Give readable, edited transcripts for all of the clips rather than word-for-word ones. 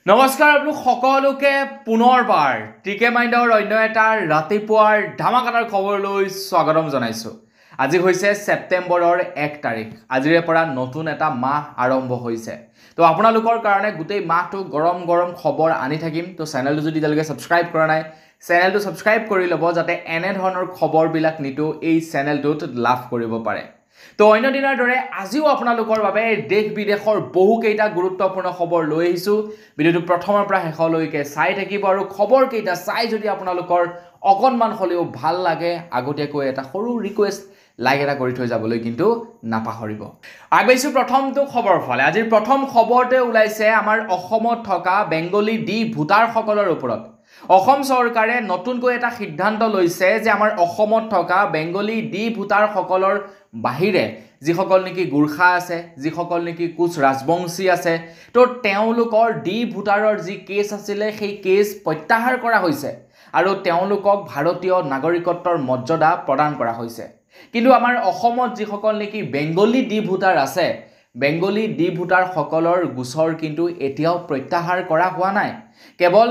নমস্কাৰ আপোনালোক সকলোকে পুনৰবাৰ টিকে মাইণ্ডৰ অন্য এটা ৰাতিপুৱাৰ ধামাকাদাৰ খবৰলৈ স্বাগতম জনাইছো। আজি হৈছে ছেপ্টেম্বৰৰ 1 তাৰিখ। আজিৰে পৰা নতুন এটা মাহ আৰম্ভ হৈছে। তো আপোনালোকৰ কাৰণে গোটেই মাহটো গৰম গৰম খবৰ আনি থাকিম। তো চেনেলটো যদি এতিয়ালৈকে ছাবস্ক্ৰাইব কৰা নাই, চেনেলটো ছাবস্ক্ৰাইব কৰি ল'ব যাতে এনে ধৰণৰ খবৰবিলাক নিতৌ এই চেনেলটোত লাভ কৰিব পাৰে। তো অন্য দিনৰ দৰে আজিও আপোনালোকৰ বাবে দেশ বিদেশৰ বহুকেইটা গুৰুত্বপূৰ্ণ খবৰ লৈ আহিছোঁ। ভিডিঅ'টো প্ৰথমৰ পৰা শেষলৈকে চাই থাকিব আৰু খবৰকেইটা চাই যদি আপোনালোকৰ অকণমান হ'লেও ভাল লাগে আগতীয়াকৈ এটা সৰু ৰিকুৱেষ্ট লাইক এটা কৰি থৈ যাবলৈ কিন্তু নাপাহৰিব। আগবাঢ়িছোঁ প্ৰথমটো খবৰ ফালে। আজিৰ প্ৰথম খবৰতে ওলাইছে আমাৰ অসমত থকা বেংগলী ডি ভোটাৰসকলৰ ওপৰত। অসম চৰকাৰে নতুনকৈ এটা সিদ্ধান্ত লৈছে যে আমাৰ অসমত থকা বেংগলী ডি ভোটাৰসকলৰ বাহিৰে যিসকল নেকি গোৰ্খা আছে, যিসকল নেকি কোচ ৰাজবংশী আছে, তো তেওঁলোকৰ ডি ভোটাৰৰ যি কেছ আছিলে সেই কেছ প্ৰত্যাহাৰ কৰা হৈছে আৰু তেওঁলোকক ভাৰতীয় নাগৰিকত্বৰ মৰ্যাদা প্ৰদান কৰা হৈছে। কিন্তু আমাৰ অসমত যিসকল নেকি বেংগলী ডি ভোটাৰ আছে, বেংগলী ডি ভোটাৰসকলৰ গোচৰ কিন্তু এতিয়াও প্ৰত্যাহাৰ কৰা হোৱা নাই। কেৱল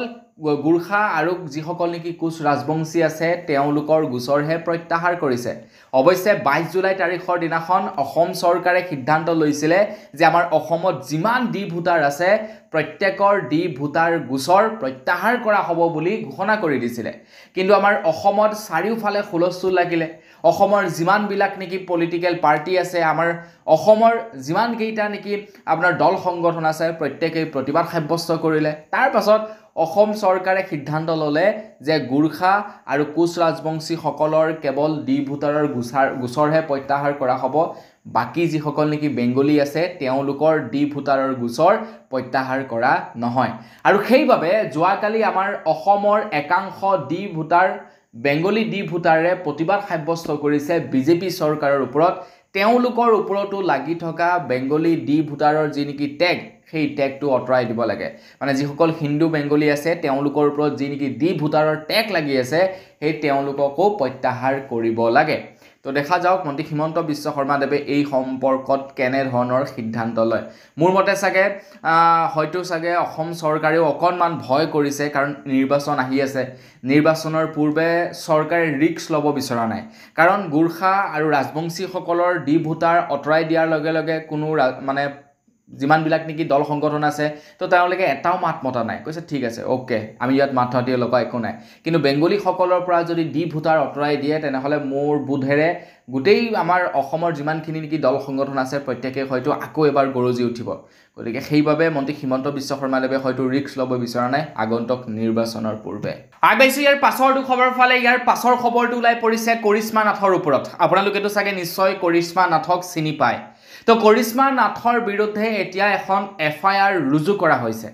গোৰ্খা আৰু যিসকল নেকি কোচ ৰাজবংশী আছে তেওঁলোকৰ গোচৰহে প্ৰত্যাহাৰ কৰিছে। অৱশ্যে 22 জুলাই তাৰিখৰ দিনাখন অসম চৰকাৰে সিদ্ধান্ত লৈছিলে যে আমাৰ অসমত যিমান ডি ভোটাৰ আছে প্ৰত্যেকৰ ডি ভোটাৰ গোচৰ প্ৰত্যাহাৰ কৰা হ'ব বুলি ঘোষণা কৰি দিছিলে। কিন্তু আমাৰ অসমত চাৰিওফালে হুলস্থুল লাগিলে। অসমৰ যিমানবিলাক নেকি পলিটিকেল পাৰ্টি আছে, আমাৰ অসমৰ যিমানকেইটা নেকি আপোনাৰ দল সংগঠন আছে প্ৰত্যেকেই প্ৰতিবাদ সাব্যস্ত কৰিলে। তাৰ পাছত অসম চৰকাৰে সিদ্ধান্ত ল'লে যে গোৰ্খা আৰু কোচ ৰাজবংশীসকলৰ কেৱল ডি ভোটাৰৰ গোচৰহে প্ৰত্যাহাৰ কৰা হ'ব, বাকী যিসকল নেকি বেংগলী আছে তেওঁলোকৰ ডি ভোটাৰৰ গোচৰ প্ৰত্যাহাৰ কৰা নহয়। আৰু সেইবাবে যোৱাকালি আমাৰ অসমৰ একাংশ ডি ভোটাৰ বেংগলী ডি ভোটাৰে প্ৰতিবাদ সাব্যস্ত কৰিছে বিজেপি চৰকাৰৰ ওপৰত। তেওঁলোকৰ ওপৰতো লাগি থকা বেংগলী ডি ভোটাৰৰ যি নেকি টেগ, সেই টেগটো আঁতৰাই দিব লাগে। মানে যিসকল হিন্দু বেংগলী আছে তেওঁলোকৰ ওপৰত যি নেকি ডি ভোটাৰৰ টেগ লাগি আছে সেই তেওঁলোককো প্ৰত্যাহাৰ কৰিব লাগে। তো দেখা যাওক মন্ত্ৰী হিমন্ত বিশ্ব শৰ্মাদেৱে এই সম্পৰ্কত কেনেধৰণৰ সিদ্ধান্ত লয়। মোৰ মতে হয়তো অসম চৰকাৰেও অকণমান ভয় কৰিছে, কাৰণ নিৰ্বাচন আহি আছে। নিৰ্বাচনৰ পূৰ্বে চৰকাৰে ৰিস্ক ল'ব বিচৰা নাই, কাৰণ গোৰ্খা আৰু ৰাজবংশীসকলৰ ডি ভোটাৰ আঁতৰাই দিয়াৰ লগে লগে কোনো মানে যিমানবিলাক নেকি দল সংগঠন আছে তো তেওঁলোকে এটাও মাত মতা নাই, কৈছে ঠিক আছে অ'কে আমি ইয়াত মাত মাতি লগা একো নাই। কিন্তু বেংগলীসকলৰ পৰা যদি ডি ভোটাৰ আঁতৰাই দিয়ে তেনেহ'লে মোৰ বোধেৰে গোটেই আমাৰ অসমৰ যিমানখিনি নেকি দল সংগঠন আছে প্ৰত্যেকে হয়তো আকৌ এবাৰ গৰজি উঠিব। গতিকে সেইবাবে মন্ত্ৰী হিমন্ত বিশ্ব শৰ্মাদেৱে হয়তো ৰিস্ক ল'ব বিচৰা নাই আগন্তুক নিৰ্বাচনৰ পূৰ্বে। আগবাঢ়িছোঁ ইয়াৰ পাছৰটো খবৰ ফালে। ইয়াৰ পাছৰ খবৰটো ওলাই পৰিছে কৰিশ্মা নাথৰ ওপৰত। আপোনালোকেতো নিশ্চয় কৰিশ্মা নাথক চিনি পায়। তো কৰিশ্মা নাথৰ বিৰুদ্ধে এতিয়া এখন FIR ৰুজু কৰা হৈছে,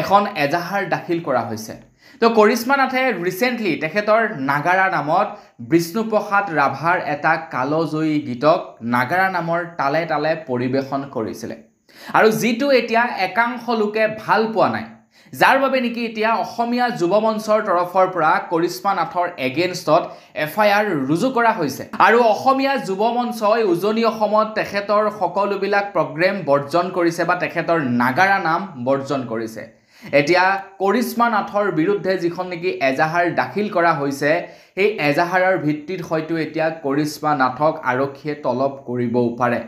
এখন এজাহাৰ দাখিল কৰা হৈছে। তো কৰিশ্মা নাথে ৰিচেণ্টলি তেখেতৰ নাগাৰা নামত বিষ্ণুপ্ৰসাদ ৰাভাৰ এটা কালজয়ী গীতক নাগাৰা নামৰ তালে তালে পৰিৱেশন কৰিছিলে, আৰু যিটো এতিয়া একাংশ লোকে ভাল পোৱা নাই, যাৰ বাবে নেকি এতিয়া অসমীয়া যুৱ মঞ্চৰ তৰফৰ পৰা কৰিশ্মা নাথৰ এগেইনষ্টত FIR ৰুজু কৰা হৈছে। আৰু অসমীয়া যুৱ মঞ্চই উজনি অসমত তেখেতৰ সকলোবিলাক প্ৰগ্ৰেম বৰ্জন কৰিছে বা তেখেতৰ নাগাৰা নাম বৰ্জন কৰিছে। এতিয়া কৰিশ্মা নাথৰ বিৰুদ্ধে যিখন নেকি এজাহাৰ দাখিল কৰা হৈছে সেই এজাহাৰৰ ভিত্তিত হয়তো এতিয়া কৰিশ্মা নাথক আৰক্ষীয়ে তলব কৰিবও পাৰে।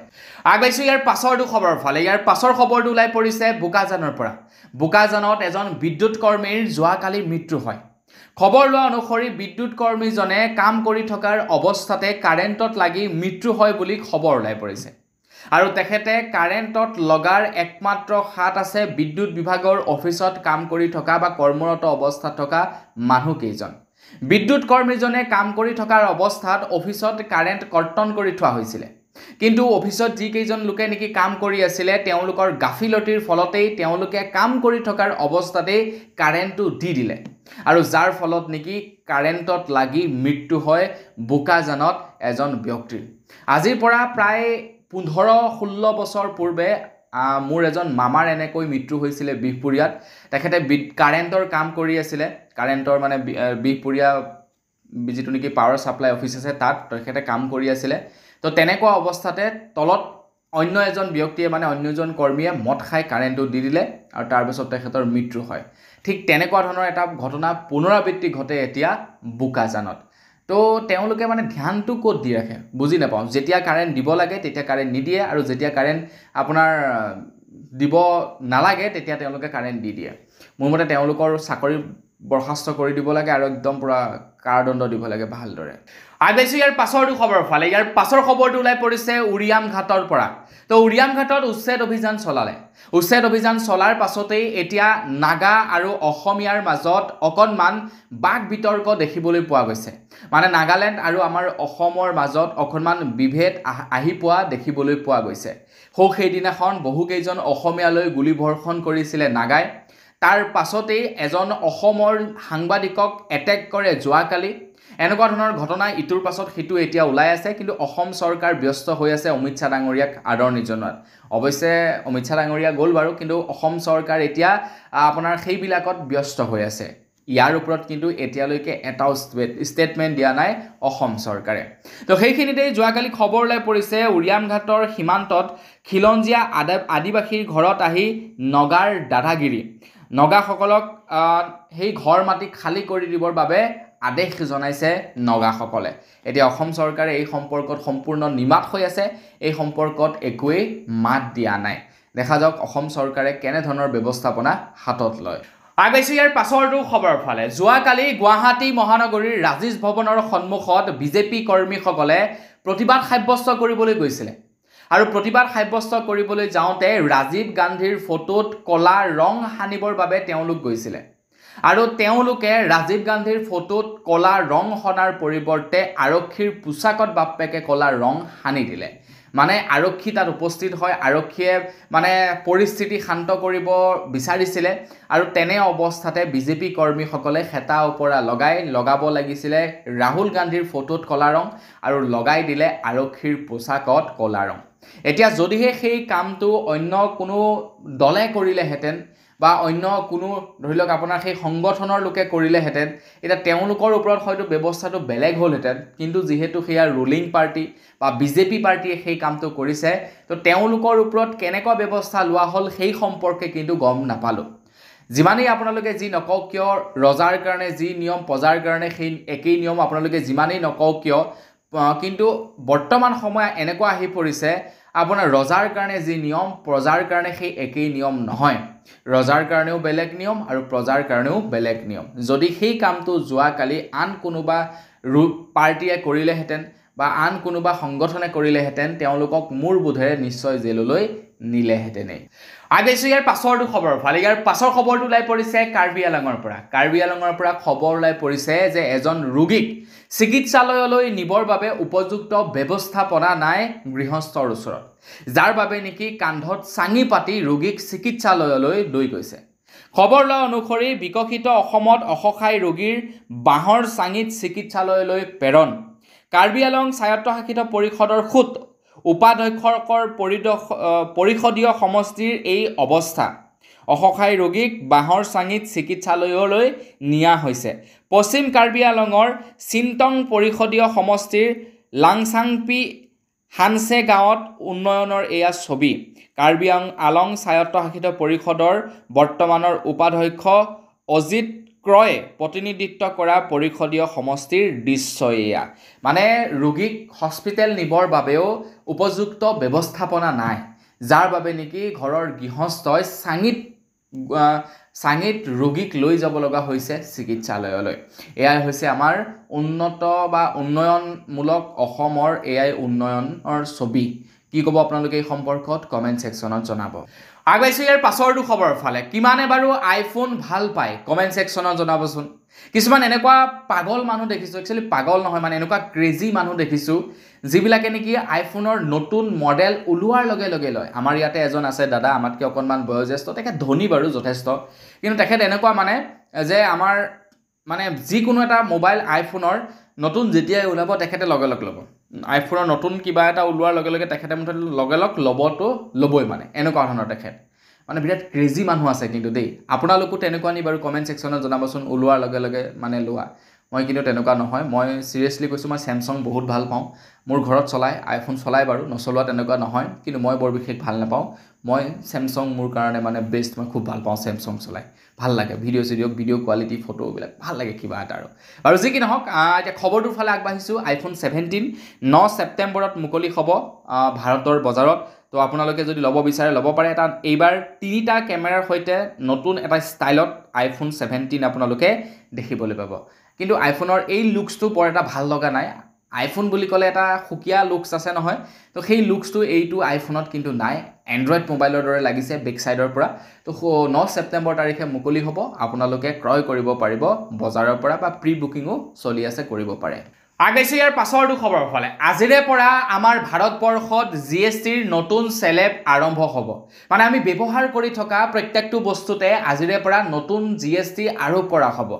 আগবাঢ়িছোঁ ইয়াৰ পাছৰটো খবৰ ফালে। ইয়াৰ পাছৰ খবৰটো ওলাই পৰিছে বোকাজানৰ পৰা। বোকাজানত এজন বিদ্যুৎ কৰ্মীৰ যোৱাকালি মৃত্যু হয়। খবৰ লোৱা অনুসৰি বিদ্যুৎ কৰ্মীজনে কাম কৰি থকাৰ অৱস্থাতে কাৰেণ্টত লাগি মৃত্যু হয় বুলি খবৰ ওলাই পৰিছে। আৰু তেখেতে কাৰেণ্টত লগাৰ একমাত্ৰ হাত আছে বিদ্যুৎ বিভাগৰ অফিচত কাম কৰি থকা বা কৰ্মৰত অৱস্থাত থকা মানুহকেইজন। বিদ্যুৎ কৰ্মীজনে কাম কৰি থকাৰ অৱস্থাত অফিচত কাৰেণ্ট কৰ্তন কৰি থোৱা হৈছিলে, কিন্তু অফিচত যিকেইজন লোকে নেকি কাম কৰি আছিলে তেওঁলোকৰ গাফিলতিৰ ফলতেই তেওঁলোকে কাম কৰি থকাৰ অৱস্থাতেই কাৰেণ্টটো দি দিলে, আৰু যাৰ ফলত নেকি কাৰেণ্টত লাগি মৃত্যু হয় বোকাজানত এজন ব্যক্তিৰ। আজিৰ পৰা প্ৰায় 15-16 বছৰ পূৰ্বে মোৰ এজন মামাৰ এনেকৈ মৃত্যু হৈছিলে বিহপুৰীয়াত। তেখেতে কাৰেণ্টৰ কাম কৰি আছিলে, কাৰেণ্টৰ মানে বিহপুৰীয়া যিটো নেকি পাৱাৰ ছাপ্লাই অফিচ আছে তাত তেখেতে কাম কৰি আছিলে। তো তেনেকুৱা অৱস্থাতে তলত অন্য এজন ব্যক্তিয়ে মানে অন্য এজন কৰ্মীয়ে মদ খাই কাৰেণ্টটো দি দিলে আৰু তাৰপিছত তেখেতৰ মৃত্যু হয় ঠিক তেনেকুৱা ধৰণৰ এটা ঘটনা পুনৰাবৃত্তি ঘটে এতিয়া বোকাজানত তো তেওঁলোকে মানে ধ্যানটো ক'ত দি ৰাখে বুজি নাপাওঁ যেতিয়া কাৰেণ্ট দিব লাগে তেতিয়া কাৰেণ্ট নিদিয়ে আৰু যেতিয়া কাৰেণ্ট আপোনাৰ দিব নালাগে তেতিয়া তেওঁলোকে কাৰেণ্ট দি দিয়ে মোৰ মতে তেওঁলোকৰ চাকৰি বৰখাস্ত কৰি দিব লাগে আৰু একদম পুৰা কাৰাদণ্ড দিব লাগে ভালদৰে আগবাইছো ইয়াৰ পাছৰটো খবৰ ফালে ইয়াৰ পাছৰ খবৰটো ওলাই পৰিছে উৰিয়াম ঘাটৰ পৰা তো উৰিয়াম ঘাটত উচ্ছেদ অভিযান চলালে উচ্ছেদ অভিযান চলাৰ পাছতেই এতিয়া নাগা আৰু অসমীয়াৰ মাজত অকণমান বাক বিতৰ্ক দেখিবলৈ পোৱা গৈছে মানে নাগালেণ্ড আৰু আমাৰ অসমৰ মাজত অকণমান বিভেদ আহি পোৱা দেখিবলৈ পোৱা গৈছে সেইদিনাখন বহুকেইজন অসমীয়ালৈ গুলীবৰ্ষণ কৰিছিলে নাগাই তাৰ পাছতেই এজন অসমৰ সাংবাদিকক এটেক কৰে যোৱাকালি এনেকুৱা ধৰণৰ ঘটনা ইটোৰ পাছত সিটো এতিয়া ওলাই আছে কিন্তু অসম চৰকাৰ ব্যস্ত হৈ আছে অমিত শ্বাহ ডাঙৰীয়াক আদৰণি জনোৱাত অৱশ্যে অমিত শ্বাহ ডাঙৰীয়া গ'ল বাৰু কিন্তু অসম চৰকাৰ এতিয়া আপোনাৰ সেইবিলাকত ব্যস্ত হৈ আছে ইয়াৰ ওপৰত কিন্তু এতিয়ালৈকে এটাও ষ্টেটমেণ্ট দিয়া নাই অসম চৰকাৰে তো সেইখিনিতে যোৱাকালি খবৰ ওলাই পৰিছে উৰিয়াম ঘাটৰ সীমান্তত খিলঞ্জীয়া আদিবাসীৰ ঘৰত আহি নগাৰ দাদাগিৰি নগাসকলক সেই ঘৰ মাটি খালী কৰি দিবৰ বাবে আদেশ জনাইছে নগাসকলে এতিয়া অসম চৰকাৰে এই সম্পৰ্কত সম্পূৰ্ণ নিমাত হৈ আছে এই সম্পৰ্কত একোৱেই মাত দিয়া নাই দেখা যাওক অসম চৰকাৰে কেনে ধৰণৰ ব্যৱস্থাপনা হাতত লয় আগবাইছো ইয়াৰ পাছৰটো খবৰ ফালে যোৱাকালি গুৱাহাটী মহানগৰীৰ ৰাজেশ ভৱনৰ সন্মুখত বিজেপি কৰ্মীসকলে প্ৰতিবাদ সাব্যস্ত কৰিবলৈ গৈছিলে আৰু প্ৰতিবাদ সাব্যস্ত কৰিবলৈ যাওঁতে ৰাজীৱ গান্ধীৰ ফটোত কলা ৰং সানিবৰ বাবে তেওঁলোক গৈছিলে আৰু তেওঁলোকে ৰাজীৱ গান্ধীৰ ফটোত কলা ৰং সনাৰ পৰিৱৰ্তে আৰক্ষীৰ পোছাকত বাপেকে কলা ৰং সানি দিলে মানে আৰক্ষী তাত উপস্থিত হয় আৰক্ষীয়ে মানে পৰিস্থিতি শান্ত কৰিব বিচাৰিছিলে আৰু তেনে অৱস্থাতে বিজেপি কৰ্মীসকলে হেতা ওপৰা লগাব লাগিছিলে ৰাহুল গান্ধীৰ ফটোত কলা ৰং আৰু লগাই দিলে আৰক্ষীৰ পোছাকত কলা ৰং এতিয়া যদিহে সেই কামটো অন্য কোনো দলে কৰিলেহেঁতেন বা অন্য কোনো ধৰি লওক আপোনাৰ সেই সংগঠনৰ লোকে কৰিলেহেঁতেন এতিয়া তেওঁলোকৰ ওপৰত হয়তো ব্যৱস্থাটো বেলেগ হ'লহেঁতেন কিন্তু যিহেতু সেয়া ৰুলিং পাৰ্টি বা বিজেপি পাৰ্টিয়ে সেই কামটো কৰিছে তো তেওঁলোকৰ ওপৰত কেনেকুৱা ব্যৱস্থা লোৱা হ'ল সেই সম্পৰ্কে কিন্তু গম নাপালোঁ যিমানেই আপোনালোকে যি নকওক কিয় ৰজাৰ কাৰণে যি নিয়ম প্ৰজাৰ কাৰণে সেই একেই নিয়ম আপোনালোকে যিমানেই নকওক কিয় কিন্তু বৰ্তমান সময় এনেকুৱা আহি পৰিছে আপোনাৰ ৰজাৰ কাৰণে যি নিয়ম প্ৰজাৰ কাৰণে সেই একেই নিয়ম নহয় ৰজাৰ কাৰণেও বেলেগ নিয়ম আৰু প্ৰজাৰ কাৰণেও বেলেগ নিয়ম যদি সেই কামটো যোৱাকালি আন কোনোবা পাৰ্টিয়ে কৰিলেহেঁতেন বা আন কোনোবা সংগঠনে কৰিলেহেঁতেন তেওঁলোকক মোৰ বোধেৰে নিশ্চয় জেললৈ নিলেহেঁতেনেই আগবাইছো ইয়াৰ পাছৰটো খবৰ ফালে ইয়াৰ পাছৰ খবৰটো ওলাই পৰিছে কাৰ্বি আংলঙৰ পৰা খবৰ ওলাই পৰিছে যে এজন ৰোগীক চিকিৎসালয়লৈ নিবৰ বাবে উপযুক্ত ব্যৱস্থাপনা নাই গৃহস্থৰ ওচৰত যাৰ বাবে নেকি কান্ধত চাঙি পাতি ৰোগীক চিকিৎসালয়লৈ লৈ গৈছে খবৰ লোৱা অনুসৰি বিকশিত অসমত অসহায় ৰোগীৰ বাঁহৰ চাঙিত চিকিৎসালয়লৈ প্ৰেৰণ কাৰ্বি আংলং স্বায়ত্তশাসিত পৰিষদৰ খুট উপাধ্যক্ষৰ পৰিষদীয় সমষ্টিৰ এই অৱস্থা অসহায় ৰোগীক বাঁহৰ চাঙিত চিকিৎসালয়লৈ নিয়া হৈছে পশ্চিম কাৰ্বি আংলঙৰ চিনটং পৰিষদীয় সমষ্টিৰ লাংচাংপি হানছে গাঁৱত উন্নয়নৰ এয়া ছবি কাৰ্বি আংলং স্বায়ত্তশাসিত পৰিষদৰ বৰ্তমানৰ উপাধ্যক্ষ অজিত ক্ৰয়ে প্ৰতিনিধিত্ব কৰা পৰিষদীয় সমষ্টিৰ দৃশ্য এয়া মানে ৰোগীক হস্পিটেল নিবৰ বাবেও উপযুক্ত ব্যৱস্থাপনা নাই যাৰ বাবে নেকি ঘৰৰ গৃহস্থই চাঙিত ৰোগীক লৈ যাব লগা হৈছে চিকিৎসালয়লৈ এয়াই হৈছে আমাৰ উন্নত বা উন্নয়নমূলক অসমৰ এয়াই উন্নয়নৰ ছবি কি ক'ব আপোনালোকে এই সম্পৰ্কত কমেণ্ট ছেকশ্যনত জনাব আগবাইছো ইয়াৰ পাছৰটো খবৰ ফালে কিমানে বাৰু আইফোন ভাল পায় কমেণ্ট ছেকশ্যনত জনাবচোন কিছুমান এনেকুৱা পাগল মানুহ দেখিছোঁ একচুৱেলি পাগল নহয় মানে এনেকুৱা ক্ৰেজি মানুহ দেখিছোঁ যিবিলাকে নেকি আইফোনৰ নতুন মডেল ওলোৱাৰ লগে লগে লয় আমাৰ ইয়াতে এজন আছে দাদা আমাতকৈ অকণমান বয়োজ্যেষ্ঠ তেখেত ধনী বাৰু যথেষ্ট কিন্তু তেখেত এনেকুৱা মানে যে আমাৰ মানে যিকোনো এটা মোবাইল আইফোনৰ নতুন যেতিয়াই ওলাব তেখেতে লগে লগ ল'ব আইফোনৰ নতুন কিবা এটা ওলোৱাৰ লগে লগে তেখেতে মুঠতে লগে লগ ল'বই মানে এনেকুৱা ধৰণৰ তেখেত মানে বিৰাট ক্ৰেজি মানুহ আছে কিন্তু দেই আপোনালোকো তেনেকুৱা নি বাৰু কমেণ্ট ছেকশ্যনত জনাবচোন ওলোৱাৰ লগে লগে মানে লোৱা মই কিন্তু তেনেকুৱা নহয় মই সিৰিয়াসলি কৈছো মই স্যামসাং বহুত ভাল পাওঁ মোৰ ঘৰত চলাই আইফোন চলাই বাৰু নচলোৱা তেনেকুৱা নহয় কিন্তু মই বৰ বিশেষ ভাল নাপাওঁ মই স্যামসাং মোৰ কাৰণে মানে বেষ্ট মই খুব ভাল পাওঁ স্যামসাং চলাই ভাল লাগে ভিডিও কোৱালিটি ফটো বিলাক ভাল লাগে কিবা এটা আৰু যি কি নহওক এতিয়া খবৰটোৰ ফালে আগবাঢ়িছো আইফোন 17 9 ছেপ্টেম্বৰত মুকলি হ'ব ভাৰতৰ বজাৰত তো আপোনালোকে যদি ল'ব বিচাৰে ল'ব পাৰে এটা এইবাৰ তিনিটা কেমেৰাৰ সৈতে নতুন এটা ষ্টাইলত আইফোন 17 আপোনালোকে দেখিবলৈ পাব কিন্তু আইফোনৰ এই লুকসটো বৰ এটা ভাল লগা নাই আইফোন বুলি ক'লে এটা খুকিয়া লুকস আছে নহয় তো সেই লুকসটো এইটো আইফোনত কিন্তু নাই এন্ড্ৰইড মোবাইলৰ দৰে লাগিছে বেক সাইডৰ পৰা তো 9 ছেপ্টেম্বৰ তাৰিখে মুকলি হ'ব আপোনালোকে ক্ৰয় কৰিব পাৰিব বজাৰৰ পৰা বা প্ৰি বুকিংও চলি আছে কৰিব পাৰে আগেছে ইয়াৰ পাছৰটো খবৰ ফালে আজিৰে পৰা আমাৰ ভাৰতবৰ্ষত জিএসটিৰ নতুন সেলেব আৰম্ভ হ'ব মানে আমি ব্যৱহাৰ কৰি থকা প্ৰত্যেকটো বস্তুতে আজিৰে পৰা নতুন জিএসটি আৰোপ কৰা হ'ব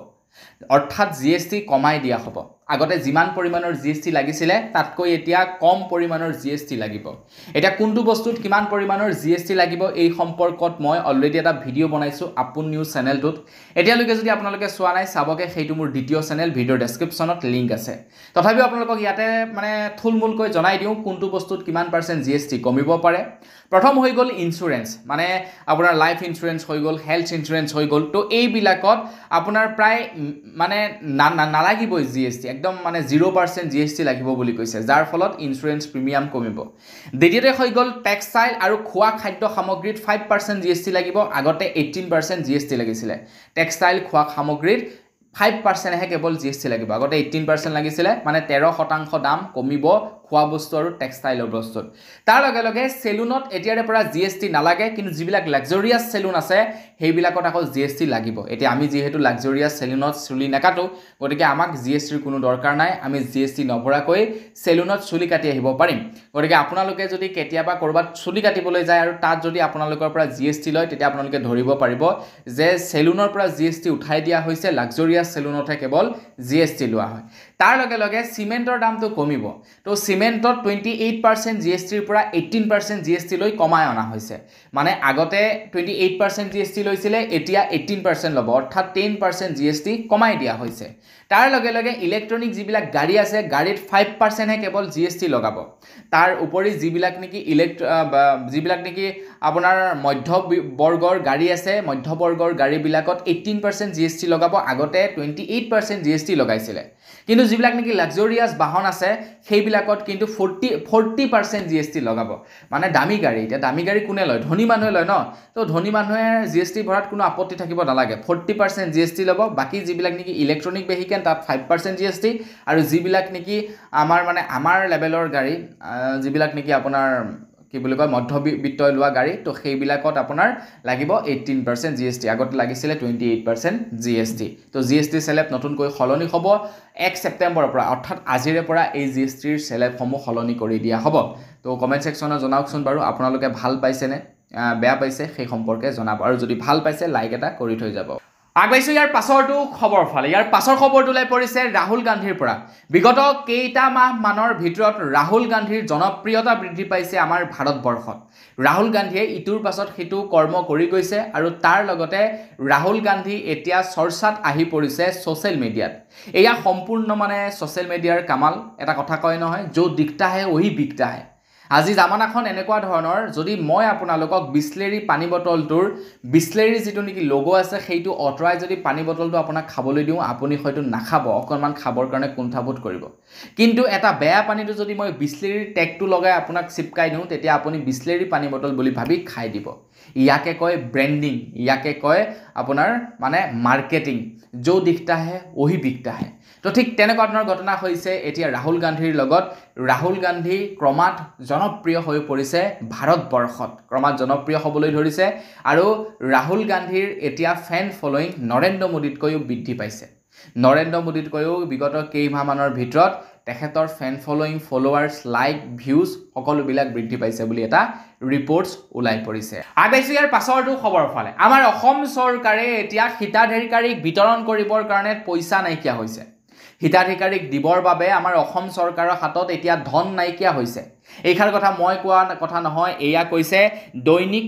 অৰ্থাৎ জিএসটি কমাই দিয়া হ'ব আগতে যিমান পৰিমাণৰ জিএসটি লাগিছিলে তাতকৈ এতিয়া কম পৰিমাণৰ জিএসটি লাগিব এটা কোনটো বস্তুত কিমান পৰিমাণৰ জিএসটি লাগিব এই সম্পৰ্কত মই অলৰেডি এটা ভিডিও বনাইছো আপোন নিউজ চেনেলটোত এতিয়ালৈকে যদি আপোনালোকে চোৱা নাই চাবকে সেইটো মোৰ দ্বিতীয় চেনেল ভিডিও ডেসক্ৰিপচনত লিংক আছে তথাপিও আপোনালোকক ইয়াতে মানে থুলমুলকৈ জনাই দিওঁ কোনটো বস্তুত কিমান % জিএসটি কমিব পাৰে প্ৰথম হৈ গল ইন্স্যুৰেন্স মানে আপোনাৰ লাইফ ইন্স্যুৰেন্স হৈ গল হেলথ ইন্স্যুৰেন্স হৈ গল তো এই বিলাকত আপোনাৰ প্ৰায় মানে নালাগিবই জিএসটি একদম মানে 0% জিএসটি লাগিব বুলি কৈছে যাৰ ফলত ইন্স্যুৰেন্স প্ৰিমিয়াম কমিব দ্বিতীয়তে হৈ গল টেক্সটাইল আৰু খোৱা খাদ্য সামগ্ৰীত 5% জিএসটি লাগিব আগতে 18% জিএসটি লাগিছিলে টেক্সটাইল খোৱা সামগ্ৰীত 5% হে কেৱল জিএসটি লাগিব আগতে 18% লাগিছিলে মানে 13% দাম কমিব খোৱা বস্তু আৰু টেক্সটাইলৰ বস্তুত তাৰ লগে লগে সেলুনত এতিয়াৰে পৰা জিএসটি নালাগে কিন্তু যিবিলাক লাক্সাৰিয়াস সেলুন আছে সেইবিলাকত আকৌ জিএসটি লাগিব এতিয়া আমি যেহেতু লাক্সাৰিয়াস সেলুনত চুলি নাকাটো গতিকে আমাক জিএসটিৰ কোনো দৰকাৰ নাই আমি জিএসটি নভৰাকৈ সেলুনত চুলি কাটি আহিব পাৰিম গতিকে আপোনালোকে যদি কেতিয়াবা কৰবাত চুলি কাটিবলৈ যায় আৰু তাত যদি আপোনালোকৰ পৰা জিএসটি লয় তেতিয়া আপোনালোকে ধৰিব পাৰিব যে সেলুনৰ পৰা জিএসটি উঠাই দিয়া হৈছে লাক্সাৰিয়াস সেলুনতহে কেৱল জিএসটি লোৱা হয় তাৰ লগে লগে সিমেন্টৰ দামটো কমিব তো সিমেন্টত 28% জিএসটিৰ পৰা 18% জিএসটি লৈ কমাই অনা হৈছে মানে আগতে 28% জিএসটি লৈছিলে এতিয়া 18% ল'ব অৰ্থাৎ 10% জিএসটি কমাই দিয়া হৈছে তাৰ লগে লগে ইলেক্ট্ৰনিক যিবিলাক গাড়ী আছে গাড়ীত 5% হে কেৱল জিএসটি লগাব তাৰ উপৰি যিবিলাক নেকি যিবিলাক নেকি আপোনাৰ মধ্যবৰ্গৰ গাড়ী আছে মধ্যবৰ্গৰ গাড়ী বিলাকত 18% জিএসটি লগাব আগতে 28% জিএসটি লগাইছিলে কিন্তু যিবিলাক নেকি লাক্সাৰিয়াস বাহন আছে সেইবিলাকত কিন্তু 40% জিএসটি লগাব মানে দামী গাড়ী এটা দামী গাড়ী কোনে লয় ধনী মানুহে লয় ন তো ধনী মানুহে জিএসটি ভৰাত কোনো আপত্তি থাকিব নালাগে 40% জিএসটি ল'ব বাকি যিবিলাক নেকি ইলেক্ট্ৰনিক ভেহিকেল তাত 5% জিএসটি আৰু যিবিলাক নেকি আমাৰ লেভেলৰ গাড়ী যিবিলাক নেকি আপোনাৰ কি বুলি কয় মধ্যবিত্তই লোৱা গাড়ী তো সেইবিলাকত আপোনাৰ লাগিব 18% জিএসটি আগতে লাগিছিলে 28% জিএসটি তো জিএসটি সেলেব নতুনকৈ খলনি হ'ব 1 ছেপ্টেম্বৰৰ পৰা অৰ্থাৎ আজিৰে পৰা এই জিএসটিৰ সেলেবসমূহ খলনি কৰি দিয়া হ'ব তো কমেন্ট সেকশনত জনাওকচোন বাৰু আপোনালোকে ভাল পাইছে নে বেয়া পাইছে সেই সম্পৰ্কে জনাব আৰু যদি ভাল পাইছে লাইক এটা কৰি থৈ যাব আগবাইছো ইয়াৰ পাছৰটো খবৰ ফালে ইয়াৰ পাছৰ খবৰটোলৈ পৰিছে ৰাহুল গান্ধীৰ পৰা বিগত কেইটা মাহ মানৰ ভিতৰত ৰাহুল গান্ধীৰ জনপ্ৰিয়তা বৃদ্ধি পাইছে আমাৰ ভাৰতবৰ্ষত ৰাহুল গান্ধীয়ে ইটোৰ পাছত সিটো কৰ্ম কৰি গৈছে আৰু তাৰ লগতে ৰাহুল গান্ধী এতিয়া চৰ্চাত আহি পৰিছে সোশ্যাল মিডিয়াত এয়া সম্পূৰ্ণ মানে সোশ্যাল মিডিয়াৰ কামাল এটা কথা কয় নহয় যো দিখতা হে ওহি বিকতা হে আজি জামানাখন এনেকুৱা ধৰণৰ যদি মই আপোনালোকক বিসলেৰী পানী বটলটোৰ বিসলেৰী যেটো নেকি লোগো আছে সেইটো অটৰাই যদি পানী বটলটো আপোনাক খাবলৈ দিও আপুনি হয়তো নাখাব অকনমান খাবৰ কাৰণে কুণ্ঠাবোধ কৰিব কিন্তু এটা বেয়া পানীটো যদি মই বিসলেৰীৰ টেগটো লগাই আপোনাক চিপকাই দিও তেতিয়া আপুনি বিসলেৰী পানী বটল বুলি ভাবি খাই দিব ইয়াকে কয় ব্ৰ্যান্ডিং ইয়াকে কয় আপোনাৰ মানে মাৰ্কেটিং যো দিখতা হে ওহি বিকতা হে তো ঠিক তেনেকুৱা ধৰণৰ ঘটনা হৈছে এতিয়া ৰাহুল গান্ধীৰ লগত ৰাহুল গান্ধী ক্ৰমাৎ জনপ্ৰিয় হৈ পৰিছে ভাৰতবৰ্ষত ক্ৰমাৎ জনপ্ৰিয় হ'বলৈ ধৰিছে আৰু ৰাহুল গান্ধীৰ এতিয়া ফ্যান ফলোইং নৰেন্দ্ৰ মোদীতকৈও বৃদ্ধি পাইছে নৰেন্দ্ৰ মোদীতকৈও বিগত কেইমাহ মানৰ ভিতৰত তেখেতৰ ফ্যান ফলোইং ফলোৱাৰ্স লাইক ভিউজ সকলো বিলাক বৃদ্ধি পাইছে বুলি এটা ৰিপৰ্টছ ওলাই পৰিছে আগবাইছো ইয়াৰ পাছৰটো খবৰ ফালে আমাৰ অসম চৰকাৰে এতিয়া হিতাধিকাৰীক বিতৰণ কৰিবৰ কাৰণে পইচা নাইকিয়া হৈছে হিতাধিকাৰীক দিবৰ বাবে আমাৰ অসম চৰকাৰৰ হাতত এতিয়া ধন নাইকিয়া হৈছে এইখাৰ কথা মই কোৱা কথা নহয় এয়া কৈছে দৈনিক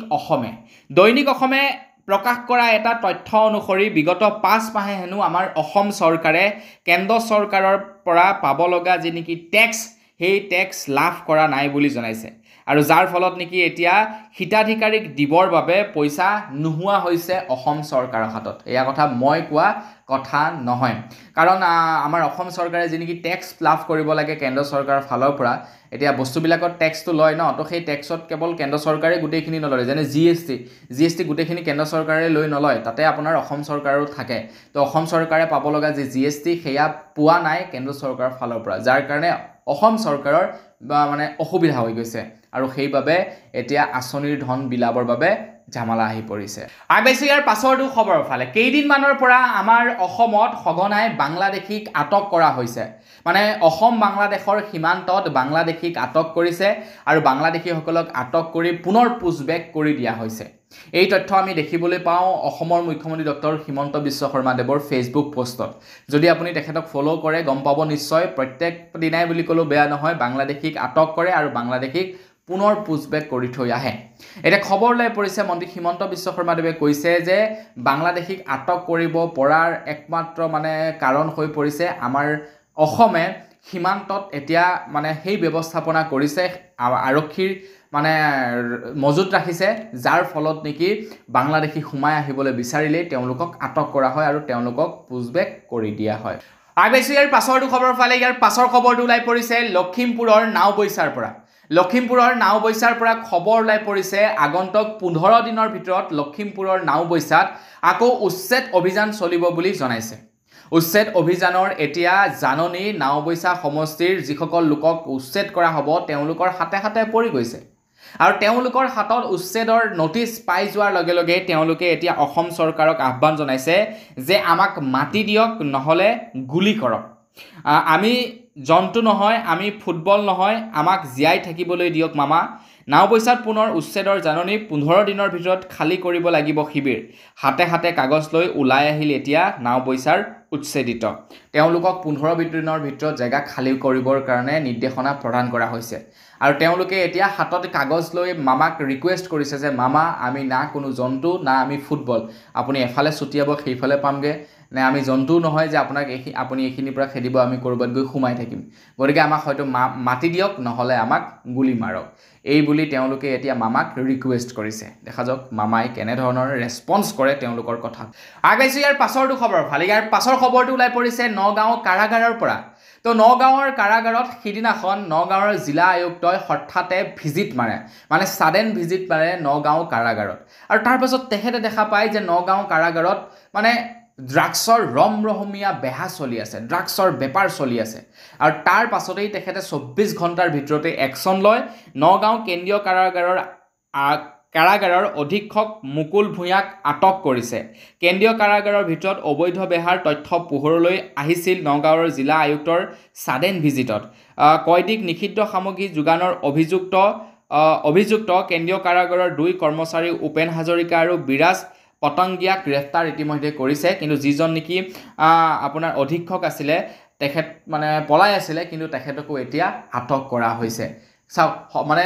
অসমে প্ৰকাশ কৰা এটা তথ্য অনুসৰি বিগত 5 মাহে হেনো আমাৰ অসম চৰকাৰে কেন্দ্ৰ চৰকাৰৰ পৰা পাব লগা যি নেকি টেক্স সেই টেক্স লাভ কৰা নাই বুলি জনাইছে আৰু যাৰ ফলত নেকি এতিয়া হিতাধিকাৰীক দিবৰ বাবে পইচা নোহোৱা হৈছে অসম চৰকাৰৰ হাতত এয়া কথা মই কোৱা কথা নহয় কাৰণ আমাৰ অসম চৰকাৰে যি নেকি টেক্স লাভ কৰিব লাগে কেন্দ্ৰ চৰকাৰৰ ফালৰ পৰা এতিয়া বস্তুবিলাকৰ টেক্সটো লয় ন তো সেই টেক্সত কেৱল কেন্দ্ৰ চৰকাৰে গোটেইখিনি নলয় যেনে জিএসটি গোটেইখিনি কেন্দ্ৰ চৰকাৰে লৈ নলয় তাতে আপোনাৰ অসম চৰকাৰো থাকে তো অসম চৰকাৰে পাব লগা যে জিএসটি সেয়া পোৱা নাই কেন্দ্ৰ চৰকাৰৰ ফালৰ পৰা যাৰ কাৰণে অসম চৰকাৰৰ মানে অসুবিধা হৈ গৈছে আৰু সেইবাবে এতিয়া আঁচনিৰ ধন বিলাবৰ বাবে ঝামেলা আহি পৰিছে আগবাইছে ইয়াৰ পাছৰটো খবৰৰ ফালে কেইদিনমানৰ পৰা আমাৰ অসমত সঘনাই বাংলাদেশীক আটক কৰা হৈছে মানে অসম বাংলাদেশৰ সীমান্তত বাংলাদেশীক আটক কৰিছে আৰু বাংলাদেশীসকলক আটক কৰি পুনৰ পুছবেক কৰি দিয়া হৈছে এই তথ্য আমি দেখিবলৈ পাওঁ অসমৰ মুখ্যমন্ত্ৰী ডক্টৰ হিমন্ত বিশ্ব শৰ্মা দেৱৰ ফেচবুক পোষ্টত যদি আপুনি তেখেতক ফলো কৰে গম পাব নিশ্চয় প্ৰত্যেক দিনাই বুলি ক'লেও বেয়া নহয় বাংলাদেশীক আটক কৰে আৰু বাংলাদেশীক পুনৰ পুছবেক কৰি থৈ আহে এটা খবৰ লৈ পৰিছে মন্ত্ৰী হিমন্ত বিশ্ব শৰ্মা দেৱে কৈছে যে বাংলাদেশীক আটক কৰিব পৰাৰ একমাত্ৰ মানে কাৰণ হৈ পৰিছে আমাৰ অসমে সীমান্তত এতিয়া মানে সেই ব্যৱস্থাপনা কৰিছে আৰক্ষীৰ মানে মজুত ৰাখিছে যাৰ ফলত নেকি বাংলাদেশী সোমাই আহিবলৈ বিচাৰিলে তেওঁলোকক আটক কৰা হয় আৰু তেওঁলোকক পুছবেক কৰি দিয়া হয় আগবাইছে ইয়াৰ পাছৰটো খবৰ ফালে ইয়াৰ পাছৰ খবৰটো ওলাই পৰিছে লখিমপুৰৰ নাওবৈচাৰ পৰা খবৰ ওলাই পৰিছে আগন্তুক 15 দিনৰ ভিতৰত লখিমপুৰৰ নাওবৈচাত আকৌ উচ্ছেদ অভিযান চলিব বুলি জনাইছে উচ্ছেদ অভিযানৰ এতিয়া জাননী নাওবৈচা সমষ্টিৰ যিসকল লোকক উচ্ছেদ কৰা হ'ব তেওঁলোকৰ হাতে হাতে পৰি গৈছে আৰু তেওঁলোকৰ হাতত উচ্ছেদৰ নোটিছ পাই যোৱাৰ লগে লগে তেওঁলোকে এতিয়া অসম চৰকাৰক আহ্বান জনাইছে যে আমাক মাটি দিয়ক নহলে গুলি কৰক আমি জন্তু নহয় আমি ফুটবল নহয় আমাক জিয়াই থাকিবলৈ দিয়ক মামা নাওবৈচাত পুনৰ উচ্ছেদৰ জাননী 15 দিনৰ ভিতৰত খালি কৰিব লাগিব শিবিৰ হাতে হাতে কাগজ লৈ ওলাই আহিল এতিয়া নাওবৈচাৰ উচ্ছেদিত তেওঁলোকক 15 দিনৰ ভিতৰত জায়গা খালি কৰিবৰ কাৰণে নিৰ্দেশনা প্ৰদান কৰা হৈছে আৰু তেওঁলোকে এতিয়া হাতত কাগজ লৈ মামাক ৰিকুৱেষ্ট কৰিছে যে মামা আমি না কোনো জন্তু না আমি ফুটবল আপুনি এফালে ছুটিয়াব সেইফালে পামগে নে আমি জন্তু নহয় যে আপোনাক আপুনি এখিনিৰ পৰা খেদিব আমি কৰবাত গৈ সোমাই থাকিম গতিকে আমাক হয়তো মাটি দিয়ক নহলে আমাক গুলি মাৰক এই বুলি তেওঁলোকে এতিয়া মামাক ৰিকুৱেষ্ট কৰিছে দেখা যাওক মামাই কেনে ধৰণৰ ৰেসপন্স কৰে তেওঁলোকৰ কথা আগবাইছে ইয়াৰ পাছৰটো খবৰ ফালে ইয়াৰ পাছৰ খবৰটো ওলাই পৰিছে নগাঁও কাৰাগাৰৰ পৰা তো নগাঁৱৰ কাৰাগাৰত সিদিনাখন নগাঁৱৰ জিলা আয়ুক্তই হঠাতে ভিজিট মাৰে মানে সাডেন ভিজিট মাৰে নগাঁও কাৰাগাৰত আৰু তাৰ পাছত তেখেতে দেখা পায় যে নগাঁও কাৰাগাৰত মানে ড্ৰাগছৰ ৰমৰহমীয়া বেহা চলি আছে ড্ৰাগছৰ বেপাৰ চলি আছে আৰু তাৰ পাছতেই তেখেতে 24 ঘণ্টাৰ ভিতৰতে একশন লয় নগাঁও কেন্দ্ৰীয় কাৰাগাৰৰ অধীক্ষক মুকুল ভূঞাক আটক কৰিছে কেন্দ্ৰীয় কাৰাগাৰৰ ভিতৰত অবৈধ বেহাৰ তথ্য পোহৰলৈ আহিছিল নগাঁৱৰ জিলা আয়ুক্তৰ সাডেন ভিজিটত কয়দিক নিষিদ্ধ সামগ্ৰী যোগানৰ অভিযুক্ত কেন্দ্ৰীয় কাৰাগাৰৰ 2 কৰ্মচাৰী উপেন হাজৰিকা আৰু বিৰাজ পতংগিয়াক গ্ৰেফতাৰ ইতিমধ্যে কৰিছে কিন্তু যিজন নেকি আপোনাৰ অধীক্ষক আছিলে তেখেত মানে পলাই আছিলে কিন্তু তেখেতকো এতিয়া আটক কৰা হৈছে চাওক মানে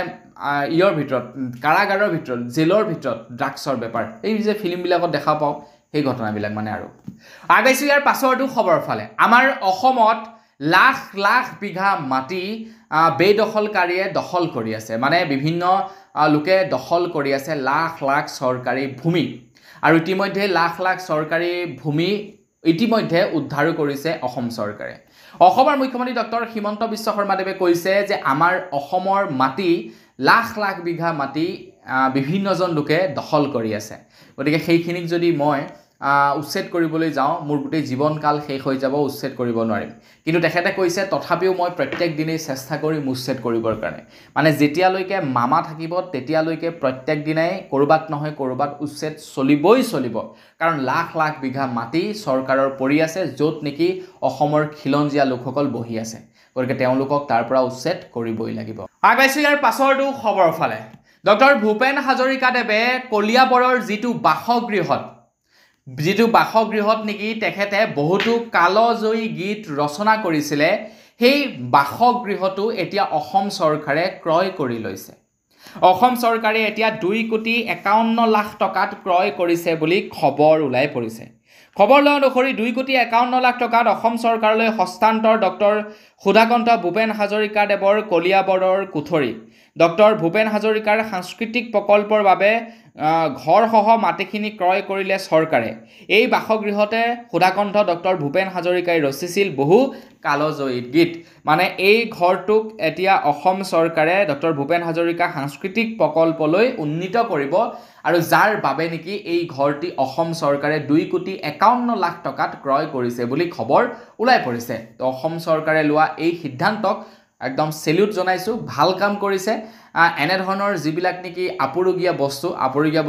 ইয়ৰ ভিতৰত কাৰাগাৰৰ ভিতৰত জেলৰ ভিতৰত ড্ৰাগছৰ বেপাৰ এই যে ফিল্মবিলাকত দেখা পাওঁ সেই ঘটনাবিলাক মানে আৰু আগবাইছে ইয়াৰ পাছৰটো খবৰ ফালে আমাৰ অসমত লাখ লাখ বিঘা মাটি বেদখলকাৰীয়ে দখল কৰি আছে মানে বিভিন্ন লোকে দখল কৰি আছে লাখ লাখ চৰকাৰী ভূমি আৰু ইতিমধ্যে লাখ লাখ চৰকাৰী ভূমি ইতিমধ্যে উদ্ধাৰ কৰিছে অসম চৰকাৰে অসমৰ মুখ্যমন্ত্ৰী ডক্টৰ হিমন্ত বিশ্ব শৰ্মা দেৱে কৈছে যে আমাৰ অসমৰ মাটি লাখ লাখ বিঘা মাটি বিভিন্নজন লোকে দখল কৰি আছে গতিকে সেইখিনিক যদি মই উচ্ছেদ কৰিবলৈ যাওঁ মোৰ গোটেই জীৱনকাল শেষ হৈ যাব উচ্ছেদ কৰিব নোৱাৰিম কিন্তু তেখেতে কৈছে তথাপিও মই প্ৰত্যেক দিনেই চেষ্টা কৰিম উচ্ছেদ কৰিবৰ কাৰণে মানে যেতিয়ালৈকে মামা থাকিব তেতিয়ালৈকে প্ৰত্যেক দিনাই কৰবাত নহয় কৰবাত উচ্ছেদ চলিব কাৰণ লাখ লাখ বিঘা মাটি চৰকাৰৰ পৰি আছে য'ত নেকি অসমৰ খিলঞ্জীয়া লোকসকল বহি আছে গতিকে তেওঁলোকক তাৰ পৰা উচ্ছেদ কৰিবই লাগিব আগবাইছে ইয়াৰ পাছৰটো খবৰ ফালে ডক্টৰ ভূপেন হাজৰিকা দেৱে কলিয়াবৰৰ যিটো বাসগৃহত নেকি তেখেতে বহুতো কালজয়ী গীত ৰচনা কৰিছিলে সেই বাসগৃহটো এতিয়া অসম চৰকাৰে ক্ৰয় কৰি লৈছে অসম চৰকাৰে এতিয়া 2,51,00,000 টকাত ক্ৰয় কৰিছে বুলি খবৰ ওলাই পৰিছে। খবৰ লোৱা অনুসৰি 2,51,00,000 টকাত অসম চৰকাৰলৈ হস্তান্তৰ ডক্টৰ সুধাকান্ত ভূপেন হাজৰিকাদেৱৰ কলিয়াবৰৰ কুঠৰি। ডক্টৰ ভূপেন হাজৰিকাৰ সাংস্কৃতিক প্ৰকল্পৰ বাবে ঘৰসহ মাটিখিনি ক্ৰয় কৰিলে চৰকাৰে। এই বাসগৃহতে সুধাকণ্ঠ ডক্টৰ ভূপেন হাজৰিকাই ৰচিছিল বহু কালজয়ী গীত। মানে এই ঘৰটোক এতিয়া অসম চৰকাৰে ডক্টৰ ভূপেন হাজৰিকা সাংস্কৃতিক প্ৰকল্পলৈ উন্নীত কৰিব আৰু যাৰ বাবে নেকি এই ঘৰটি অসম চৰকাৰে 2,51,00,000 টকাত ক্ৰয় কৰিছে বুলি খবৰ ওলাই পৰিছে। তো অসম চৰকাৰে লোৱা এই সিদ্ধান্তক একদম সেলিউট জনাইছোঁ, ভাল কাম কৰিছে। এনেধৰণৰ যিবিলাক নেকি আপুৰুগীয়া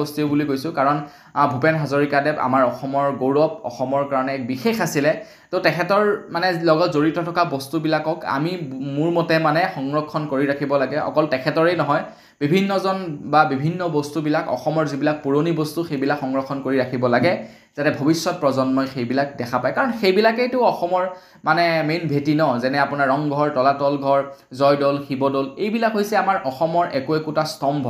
বস্তু বুলি কৈছোঁ, কাৰণ ভূপেন হাজৰিকাদেৱ আমাৰ অসমৰ গৌৰৱ, অসমৰ কাৰণে এক বিশেষ আছিলে। তো তেখেতৰ মানে লগত জড়িত থকা বস্তুবিলাকক আমি মোৰ মতে মানে সংৰক্ষণ কৰি ৰাখিব লাগে। অকল তেখেতৰেই নহয়, বিভিন্নজন বা বিভিন্ন বস্তুবিলাক অসমৰ যিবিলাক পুৰণি বস্তু সেইবিলাক সংৰক্ষণ কৰি ৰাখিব লাগে, যাতে ভৱিষ্যত প্ৰজন্মই সেইবিলাক দেখা পায়। কাৰণ সেইবিলাকেইতো অসমৰ মানে মেইন ভেটি ন, যেনে আপোনাৰ ৰংঘৰ, তলাতল ঘৰ, জয়দৌল, শিৱদৌল, এইবিলাক হৈছে আমাৰ অসমৰ একোটা স্তম্ভ,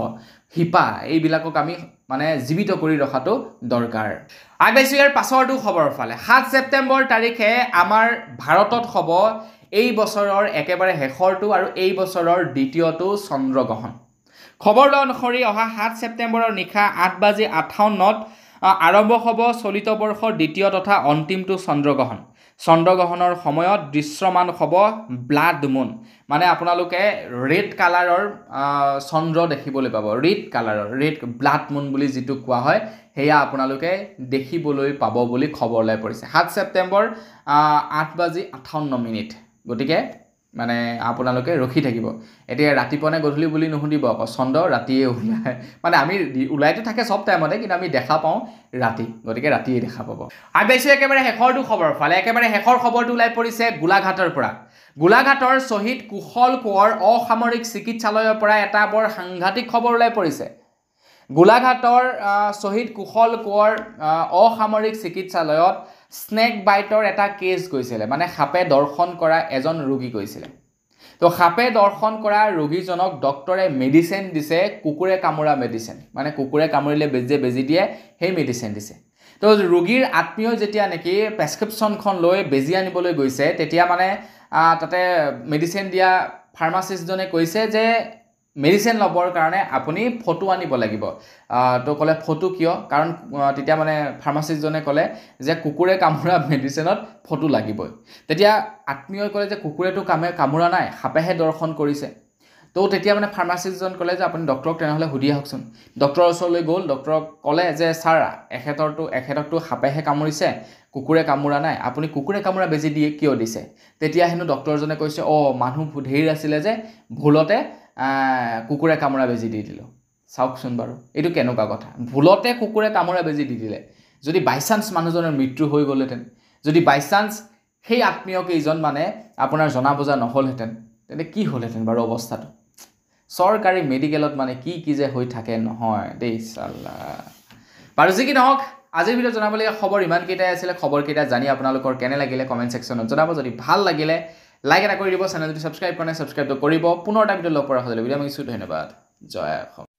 শিপা। এইবিলাকক আমি মানে জীৱিত কৰি ৰখাটো দৰকাৰ। আগবাইছোঁ ইয়াৰ পাছৰটো খবৰৰ ফালে। 7 ছেপ্টেম্বৰ তাৰিখে আমাৰ ভাৰতত হ'ব এই বছৰৰ একেবাৰে শেষৰটো আৰু এই বছৰৰ দ্বিতীয়টো চন্দ্ৰগ্ৰহণ। খবৰ লোৱা অনুসৰি অহা 7 ছেপ্টেম্বৰৰ নিশা 8:58 আৰম্ভ হ'ব চলিত বৰ্ষৰ দ্বিতীয় তথা অন্তিমটো চন্দ্ৰগ্ৰহণ। চন্দ্ৰগ্ৰহণৰ সময়ত দৃশ্যমান হ'ব ব্লাড মুন, মানে আপোনালোকে ৰেড কালাৰৰ চন্দ্ৰ দেখিবলৈ পাব। ৰেড ব্লাড মুন বুলি যিটো কোৱা হয়, সেয়া আপোনালোকে দেখিবলৈ পাব বুলি খবৰ ওলাই পৰিছে। 7 ছেপ্টেম্বৰ 8:58। গতিকে মানে আপোনালোকে ৰখি থাকিব। এতিয়া ৰাতিপুৱা নে গধূলি বুলি নুসুধিব, আকৌ চন্দ্ৰ ৰাতিয়ে ওলায়। মানে আমি ওলাইতো থাকে চব টাইমতে, কিন্তু আমি দেখা পাওঁ ৰাতি, গতিকে ৰাতিয়ে দেখা পাব। আগবাইছোঁ একেবাৰে শেষৰটো খবৰৰ ফালে। একেবাৰে শেষৰ খবৰটো ওলাই পৰিছে গোলাঘাটৰ পৰা। গোলাঘাটৰ শ্বহীদ কুশল কোঁৱৰ অসামৰিক চিকিৎসালয়ৰ পৰা এটা বৰ সাংঘাতিক খবৰ ওলাই পৰিছে। গোলাঘাটৰ শ্বহীদ কুশল কোঁৱৰ অসামৰিক চিকিৎসালয়ত স্নেক বাইটৰ এটা কেছ গৈছিলে, মানে সাপে দৰ্শন কৰা এজন ৰোগী গৈছিলে। তো সাপে দৰ্শন কৰা ৰোগীজনক ডক্টৰে মেডিচিন দিছে, কুকুৰে কামোৰা মেডিচিন, মানে কুকুৰে কামুৰিলে বেজি দিয়ে, সেই মেডিচিন দিছে। তো ৰোগীৰ আত্মীয় যেতিয়া নেকি প্ৰেছক্ৰিপশ্যনখন লৈ বেজি আনিবলৈ গৈছে, তেতিয়া মানে তাতে মেডিচিন দিয়া ফাৰ্মাচিষ্টজনে কৈছে যে মেডিচিন ল'বৰ কাৰণে আপুনি ফটো আনিব লাগিব। তো ক'লে ফটো কিয়? কাৰণ তেতিয়া মানে ফাৰ্মাচিষ্টজনে ক'লে যে কুকুৰে কামোৰা মেডিচিনত ফটো লাগিবই। তেতিয়া আত্মীয়ই ক'লে যে কুকুৰেতো কামোৰা নাই, সাপেহে দৰ্শন কৰিছে। তো তেতিয়া মানে ফাৰ্মাচিষ্টজন ক'লে যে আপুনি ডক্টৰক তেনেহ'লে সুধি আহকচোন। ডক্টৰৰ ওচৰলৈ গ'ল, ডক্টৰক ক'লে যে ছাৰ এখেতকতো সাপেহে কামুৰিছে, কুকুৰে কামোৰা নাই, আপুনি কুকুৰে কামোৰা বেজি দিয়ে কিয় দিছে? তেতিয়া হেনো ডক্টৰজনে কৈছে, মানুহ ধেৰ আছিলে যে ভুলতে কুকুৰে কামোৰা বেজি দি দিলোঁ। চাওকচোন বাৰু, এইটো কেনেকুৱা কথা? ভুলতে কুকুৰে কামোৰা বেজি দি দিলে। যদি বাইচান্স মানুহজনৰ মৃত্যু হৈ গ'লহেঁতেন, যদি বাইচান্স সেই আত্মীয়কেইজন মানে আপোনাৰ জনা বুজা নহ'লহেঁতেন, তেন্তে কি হ'লহেঁতেন বাৰু অৱস্থাটো? চৰকাৰী মেডিকেলত মানে কি যে হৈ থাকে নহয় দেই চাল্লা। বাৰু যি কি নহওক, আজিৰ ভিডিঅ'ত জনাবলগীয়া খবৰ ইমানকেইটাই আছিলে। খবৰকেইটা জানি আপোনালোকৰ কেনে লাগিলে কমেণ্ট ছেকশ্যনত জনাব। যদি ভাল লাগিলে লাইক এটা কৰি দিব, চেনেল যদি ছাবস্ক্ৰাইব কৰা নাই ছাবস্ক্ৰাইবটো কৰিব। পুনৰ এটা ভিডিঅ' লগ পোৱাৰ হ'লে ভিডিঅ' মাগিছোঁ। ধন্যবাদ। জয় অসম।